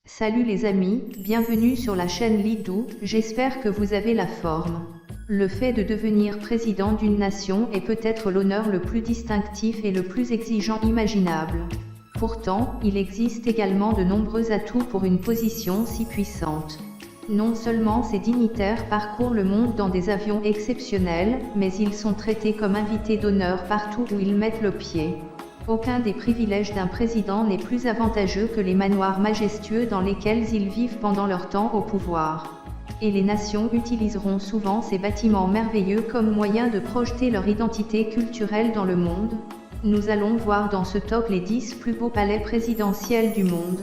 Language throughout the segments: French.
Salut les amis, bienvenue sur la chaîne Lidou, j'espère que vous avez la forme. Le fait de devenir président d'une nation est peut-être l'honneur le plus distinctif et le plus exigeant imaginable. Pourtant, il existe également de nombreux atouts pour une position si puissante. Non seulement ces dignitaires parcourent le monde dans des avions exceptionnels, mais ils sont traités comme invités d'honneur partout où ils mettent le pied. Aucun des privilèges d'un président n'est plus avantageux que les manoirs majestueux dans lesquels ils vivent pendant leur temps au pouvoir. Et les nations utiliseront souvent ces bâtiments merveilleux comme moyen de projeter leur identité culturelle dans le monde. Nous allons voir dans ce top les 10 plus beaux palais présidentiels du monde.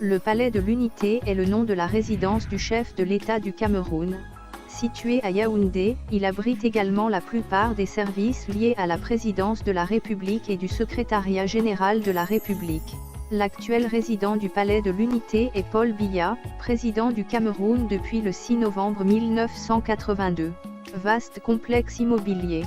Le Palais de l'Unité est le nom de la résidence du chef de l'État du Cameroun. Situé à Yaoundé, il abrite également la plupart des services liés à la présidence de la République et du secrétariat général de la République. L'actuel résident du Palais de l'Unité est Paul Biya, président du Cameroun depuis le 6 novembre 1982. Vaste complexe immobilier.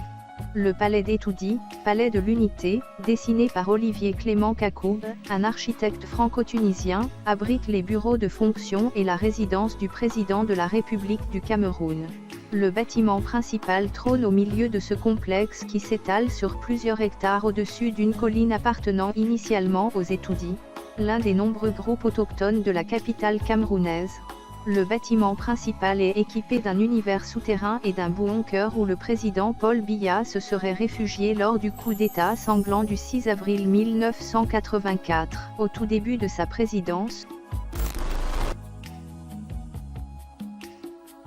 Le Palais d'Etoudi, Palais de l'Unité, dessiné par Olivier Clément Kakoub, un architecte franco-tunisien, abrite les bureaux de fonction et la résidence du président de la République du Cameroun. Le bâtiment principal trône au milieu de ce complexe qui s'étale sur plusieurs hectares au-dessus d'une colline appartenant initialement aux Etoudi, l'un des nombreux groupes autochtones de la capitale camerounaise. Le bâtiment principal est équipé d'un univers souterrain et d'un bunker où le président Paul Biya se serait réfugié lors du coup d'État sanglant du 6 avril 1984, au tout début de sa présidence.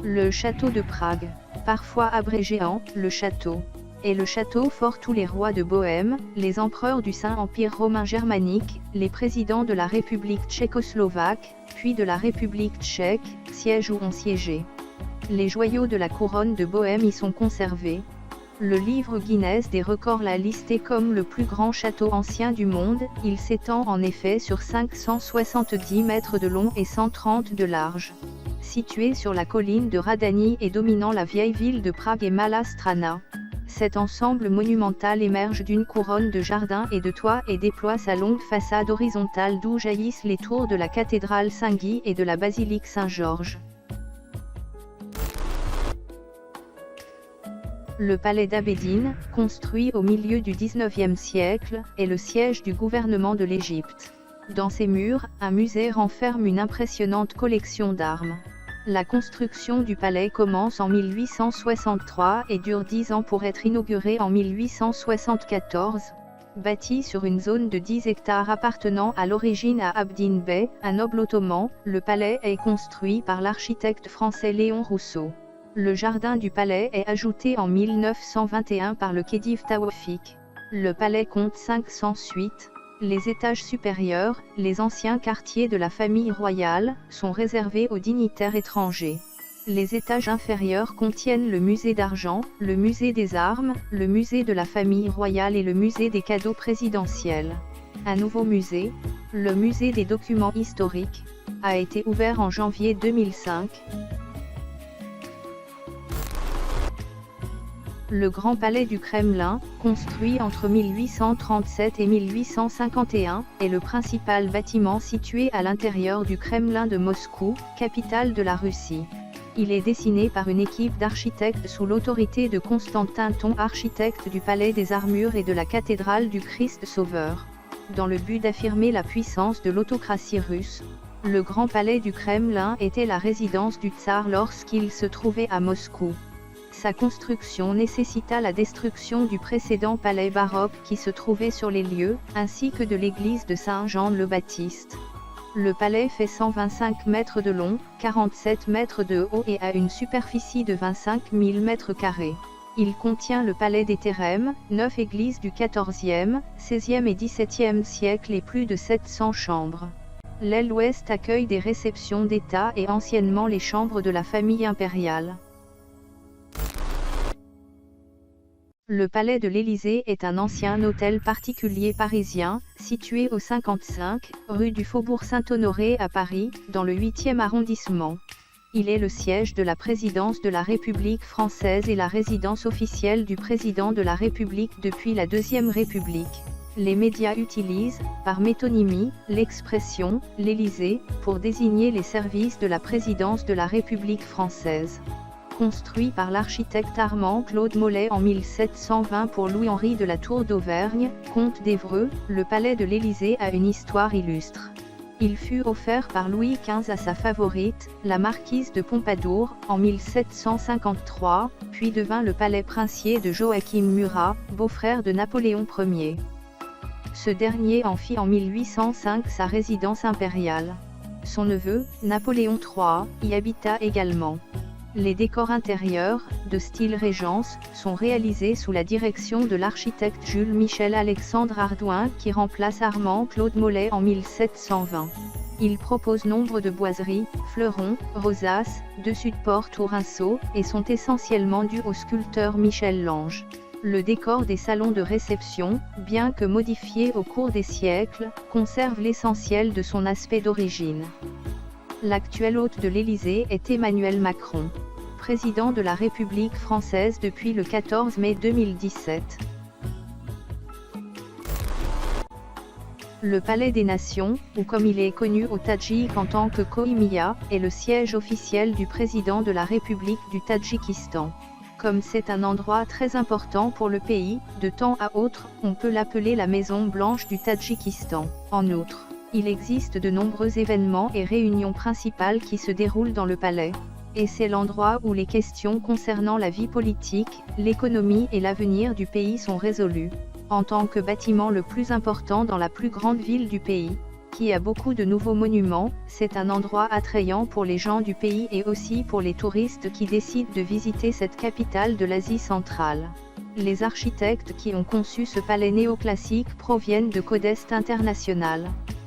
Le château de Prague, parfois abrégé en « le château », est le château fort tous les rois de Bohême, les empereurs du Saint-Empire romain germanique, les présidents de la République tchécoslovaque, puis de la République tchèque, siège où ont siégé. Les joyaux de la couronne de Bohême y sont conservés. Le livre Guinness des records l'a listé comme le plus grand château ancien du monde, il s'étend en effet sur 570 mètres de long et 130 de large. Situé sur la colline de Radani et dominant la vieille ville de Prague et Malá Strana. Cet ensemble monumental émerge d'une couronne de jardins et de toits et déploie sa longue façade horizontale d'où jaillissent les tours de la cathédrale Saint-Guy et de la basilique Saint-Georges. Le palais d'Abédine, construit au milieu du XIXe siècle, est le siège du gouvernement de l'Égypte. Dans ses murs, un musée renferme une impressionnante collection d'armes. La construction du palais commence en 1863 et dure 10 ans pour être inaugurée en 1874. Bâti sur une zone de 10 hectares appartenant à l'origine à Abdin Bey, un noble ottoman, le palais est construit par l'architecte français Léon Rousseau. Le jardin du palais est ajouté en 1921 par le khedive Taoufik. Le palais compte 500 suites. Les étages supérieurs, les anciens quartiers de la famille royale, sont réservés aux dignitaires étrangers. Les étages inférieurs contiennent le musée d'argent, le musée des armes, le musée de la famille royale et le musée des cadeaux présidentiels. Un nouveau musée, le musée des documents historiques, a été ouvert en janvier 2005. Le Grand Palais du Kremlin, construit entre 1837 et 1851, est le principal bâtiment situé à l'intérieur du Kremlin de Moscou, capitale de la Russie. Il est dessiné par une équipe d'architectes sous l'autorité de Constantin Thon, architecte du Palais des Armures et de la cathédrale du Christ Sauveur. Dans le but d'affirmer la puissance de l'autocratie russe, le Grand Palais du Kremlin était la résidence du tsar lorsqu'il se trouvait à Moscou. Sa construction nécessita la destruction du précédent palais baroque qui se trouvait sur les lieux, ainsi que de l'église de Saint-Jean-le-Baptiste. Le palais fait 125 mètres de long, 47 mètres de haut et a une superficie de 25 000 mètres carrés. Il contient le palais des Thérèmes, 9 églises du XIVe, XVIe et XVIIe siècle et plus de 700 chambres. L'aile ouest accueille des réceptions d'État et anciennement les chambres de la famille impériale. Le Palais de l'Élysée est un ancien hôtel particulier parisien, situé au 55, rue du Faubourg Saint-Honoré à Paris, dans le 8e arrondissement. Il est le siège de la présidence de la République française et la résidence officielle du président de la République depuis la Deuxième République. Les médias utilisent, par métonymie, l'expression « l'Élysée » pour désigner les services de la présidence de la République française. Construit par l'architecte Armand Claude Mollet en 1720 pour Louis-Henri de la Tour d'Auvergne, comte d'Évreux, le palais de l'Élysée a une histoire illustre. Il fut offert par Louis XV à sa favorite, la marquise de Pompadour, en 1753, puis devint le palais princier de Joachim Murat, beau-frère de Napoléon Ier. Ce dernier en fit en 1805 sa résidence impériale. Son neveu, Napoléon III, y habita également. Les décors intérieurs, de style Régence, sont réalisés sous la direction de l'architecte Jules Michel Alexandre Ardouin qui remplace Armand Claude Mollet en 1720. Il propose nombre de boiseries, fleurons, rosaces, dessus de porte ou rinceaux, et sont essentiellement dus au sculpteur Michel Lange. Le décor des salons de réception, bien que modifié au cours des siècles, conserve l'essentiel de son aspect d'origine. L'actuel hôte de l'Élysée est Emmanuel Macron, président de la République française depuis le 14 mai 2017. Le Palais des Nations, ou comme il est connu au Tadjik en tant que Koimiya, est le siège officiel du président de la République du Tadjikistan. Comme c'est un endroit très important pour le pays, de temps à autre, on peut l'appeler la Maison Blanche du Tadjikistan. En outre, il existe de nombreux événements et réunions principales qui se déroulent dans le palais. Et c'est l'endroit où les questions concernant la vie politique, l'économie et l'avenir du pays sont résolues. En tant que bâtiment le plus important dans la plus grande ville du pays, qui a beaucoup de nouveaux monuments, c'est un endroit attrayant pour les gens du pays et aussi pour les touristes qui décident de visiter cette capitale de l'Asie centrale. Les architectes qui ont conçu ce palais néoclassique proviennent de Codest International,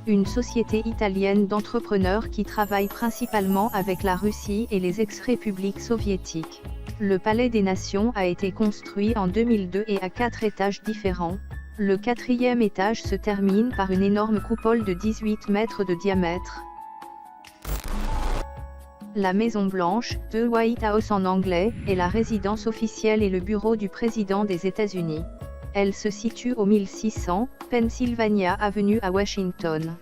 une société italienne d'entrepreneurs qui travaille principalement avec la Russie et les ex-républiques soviétiques. Le Palais des Nations a été construit en 2002 et à 4 étages différents. Le 4e étage se termine par une énorme coupole de 18 mètres de diamètre. La Maison Blanche, The White House en anglais, est la résidence officielle et le bureau du président des États-Unis. Elle se situe au 1600, Pennsylvania Avenue à Washington.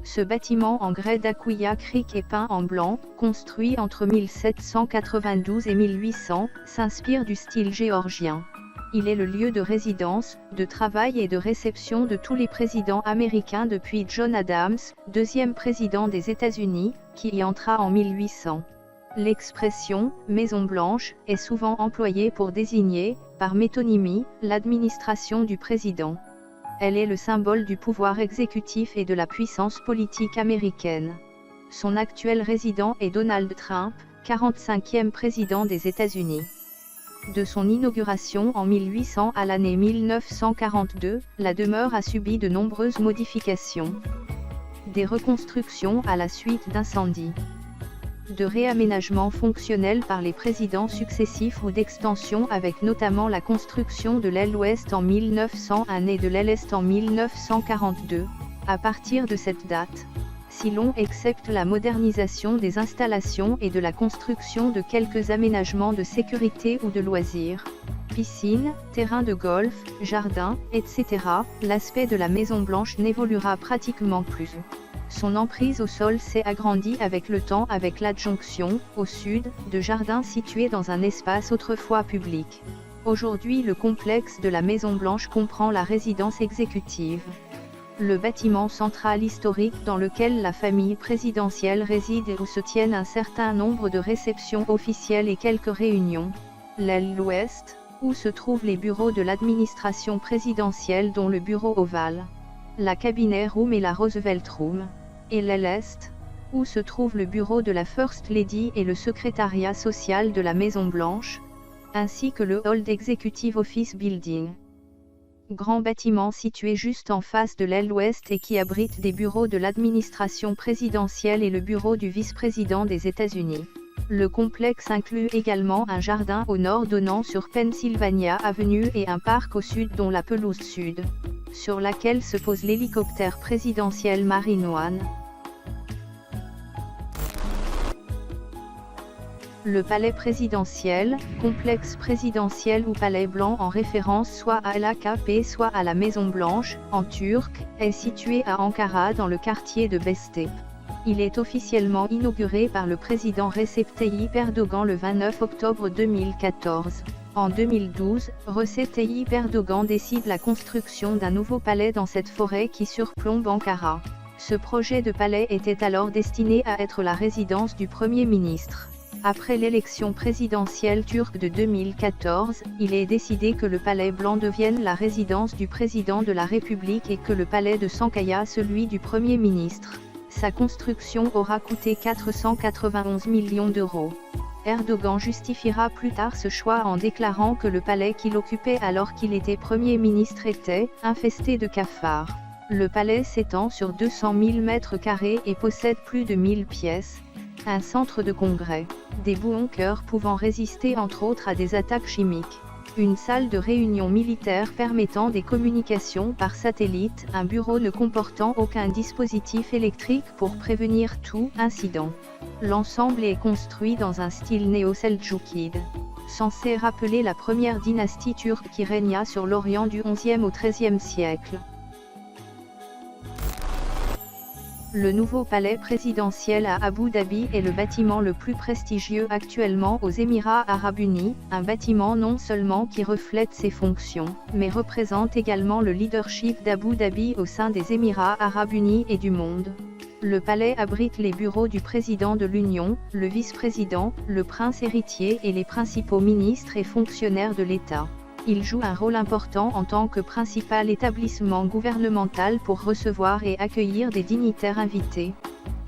Ce bâtiment en grès d'Aquia Creek et peint en blanc, construit entre 1792 et 1800, s'inspire du style géorgien. Il est le lieu de résidence, de travail et de réception de tous les présidents américains depuis John Adams, deuxième président des États-Unis, qui y entra en 1800. L'expression « Maison Blanche » est souvent employée pour désigner, par métonymie, l'administration du président. Elle est le symbole du pouvoir exécutif et de la puissance politique américaine. Son actuel résident est Donald Trump, 45e président des États-Unis. De son inauguration en 1800 à l'année 1942, la demeure a subi de nombreuses modifications. Des reconstructions à la suite d'incendies. De réaménagements fonctionnels par les présidents successifs ou d'extensions avec notamment la construction de l'aile ouest en 1901 et de l'aile est en 1942. À partir de cette date, si l'on excepte la modernisation des installations et de la construction de quelques aménagements de sécurité ou de loisirs, piscines, terrains de golf, jardins, etc., l'aspect de la Maison Blanche n'évoluera pratiquement plus. Son emprise au sol s'est agrandie avec le temps avec l'adjonction, au sud, de jardins situés dans un espace autrefois public. Aujourd'hui le complexe de la Maison Blanche comprend la résidence exécutive, le bâtiment central historique dans lequel la famille présidentielle réside et où se tiennent un certain nombre de réceptions officielles et quelques réunions, l'aile ouest, où se trouvent les bureaux de l'administration présidentielle dont le bureau ovale, la Cabinet Room et la Roosevelt Room, et l'aile est, où se trouve le bureau de la First Lady et le secrétariat social de la Maison Blanche, ainsi que le Hall d'Executive Office Building. Grand bâtiment situé juste en face de l'aile ouest et qui abrite des bureaux de l'administration présidentielle et le bureau du vice-président des États-Unis. Le complexe inclut également un jardin au nord donnant sur Pennsylvania Avenue et un parc au sud dont la pelouse sud, sur laquelle se pose l'hélicoptère présidentiel Marine One. Le palais présidentiel, complexe présidentiel ou palais blanc en référence soit à l'AKP soit à la Maison Blanche, en turc, est situé à Ankara dans le quartier de Beştepe. Il est officiellement inauguré par le président Recep Tayyip Erdogan le 29 octobre 2014. En 2012, Recep Tayyip Erdogan décide la construction d'un nouveau palais dans cette forêt qui surplombe Ankara. Ce projet de palais était alors destiné à être la résidence du Premier ministre. Après l'élection présidentielle turque de 2014, il est décidé que le palais blanc devienne la résidence du président de la République et que le palais de Sankaya celui du Premier ministre. Sa construction aura coûté 491 millions d'euros. Erdogan justifiera plus tard ce choix en déclarant que le palais qu'il occupait alors qu'il était Premier ministre était infesté de cafards. Le palais s'étend sur 200 000 mètres carrés et possède plus de 1000 pièces. Un centre de congrès, des bunkers pouvant résister entre autres à des attaques chimiques, une salle de réunion militaire permettant des communications par satellite, un bureau ne comportant aucun dispositif électrique pour prévenir tout incident. L'ensemble est construit dans un style néo-seldjoukide, censé rappeler la première dynastie turque qui régna sur l'Orient du XIe au XIIIe siècle. Le nouveau palais présidentiel à Abu Dhabi est le bâtiment le plus prestigieux actuellement aux Émirats arabes unis, un bâtiment non seulement qui reflète ses fonctions, mais représente également le leadership d'Abu Dhabi au sein des Émirats arabes unis et du monde. Le palais abrite les bureaux du président de l'Union, le vice-président, le prince héritier et les principaux ministres et fonctionnaires de l'État. Il joue un rôle important en tant que principal établissement gouvernemental pour recevoir et accueillir des dignitaires invités.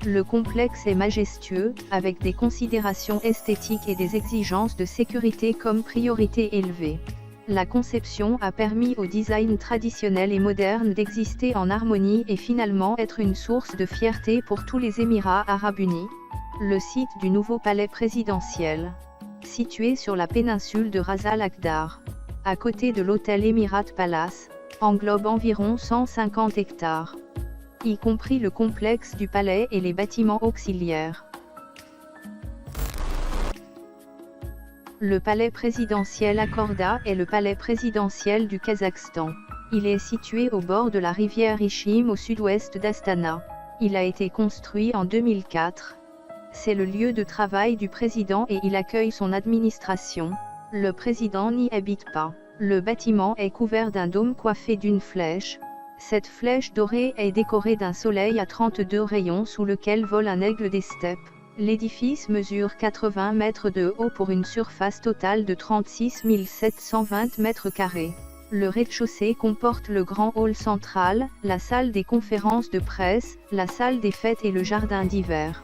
Le complexe est majestueux, avec des considérations esthétiques et des exigences de sécurité comme priorité élevée. La conception a permis au design traditionnel et moderne d'exister en harmonie et finalement être une source de fierté pour tous les Émirats arabes unis. Le site du nouveau palais présidentiel, situé sur la péninsule de Ras Al-Akhdar, à côté de l'hôtel Emirat Palace, englobe environ 150 hectares, y compris le complexe du palais et les bâtiments auxiliaires. Le palais présidentiel Akorda est le palais présidentiel du Kazakhstan. Il est situé au bord de la rivière Ichim au sud-ouest d'Astana. Il a été construit en 2004. C'est le lieu de travail du président et il accueille son administration. Le président n'y habite pas. Le bâtiment est couvert d'un dôme coiffé d'une flèche. Cette flèche dorée est décorée d'un soleil à 32 rayons sous lequel vole un aigle des steppes. L'édifice mesure 80 mètres de haut pour une surface totale de 36 720 mètres carrés. Le rez-de-chaussée comporte le grand hall central, la salle des conférences de presse, la salle des fêtes et le jardin d'hiver.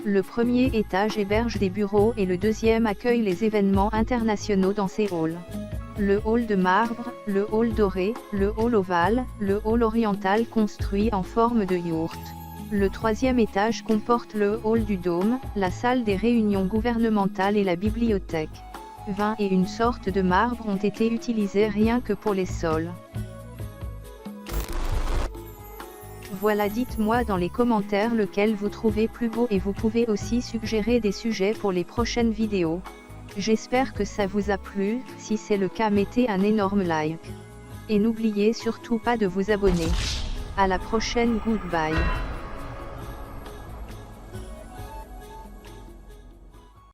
Le premier étage héberge des bureaux et le deuxième accueille les événements internationaux dans ces halls. Le hall de marbre, le hall doré, le hall ovale, le hall oriental construit en forme de yourte. Le troisième étage comporte le hall du dôme, la salle des réunions gouvernementales et la bibliothèque. 20 et une sorte de marbre ont été utilisés rien que pour les sols. Voilà, dites-moi dans les commentaires lequel vous trouvez plus beau et vous pouvez aussi suggérer des sujets pour les prochaines vidéos. J'espère que ça vous a plu, si c'est le cas mettez un énorme like. Et n'oubliez surtout pas de vous abonner. À la prochaine, goodbye.